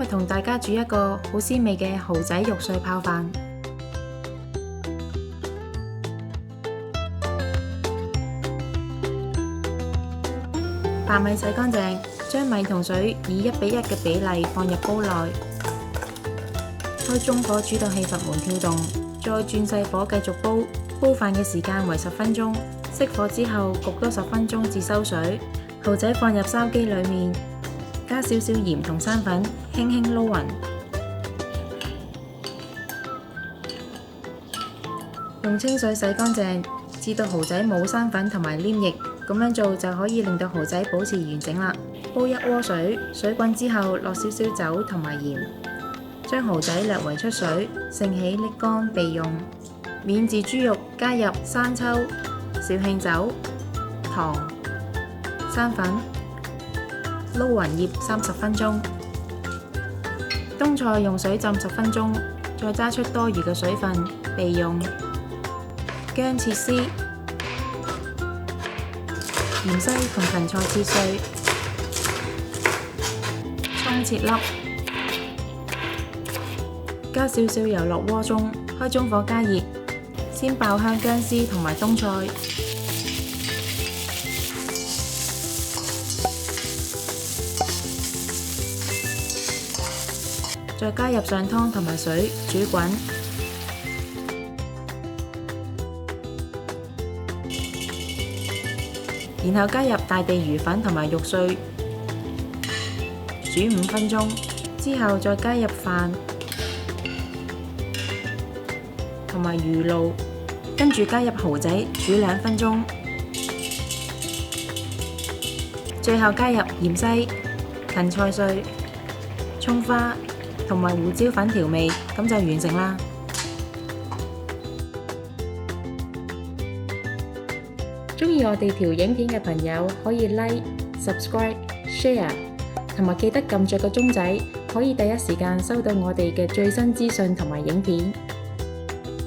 日同大家煮一個好鮮味嘅蠔仔肉碎泡飯。白米洗乾淨，將米同水以1:1嘅比例放入煲內，開中火煮到氣閥門跳動，再轉細火繼續煲。煲飯嘅時間為10分鐘，熄火之後焗多10分鐘至收水。蠔仔放入筲箕裡面，加少少鹽同生粉，輕輕撈勻。用清水洗乾淨，至到蠔仔冇生粉同埋黏液，咁樣做就可以令到蠔仔保持完整啦。煲1鍋水，水滾之後落少少酒同埋鹽，將蠔仔略為出水，盛起瀝乾備用。免治豬肉加入生抽、紹興酒、糖、生粉，撈勻醃30分鐘。冬菜用水浸10分鐘，再揸出多餘嘅水分備用。薑切絲，芫茜同芹菜切碎，蔥切粒，加少少油落鍋中，開中火加熱，先爆香薑絲同埋冬菜，再加入上湯同埋水煮滾，然後加入大地魚粉同埋肉碎，煮5分鐘，之後再加入飯同埋魚露，跟住加入蠔仔煮2分鐘，最後加入芫茜、芹菜碎、蔥花同埋胡椒粉調味，咁就完成啦。鍾意我哋條影片嘅朋友可以 Like、Subscribe、Share， 同埋記得撳着個鐘仔，可以第一時間收到我哋嘅最新資訊同埋影片。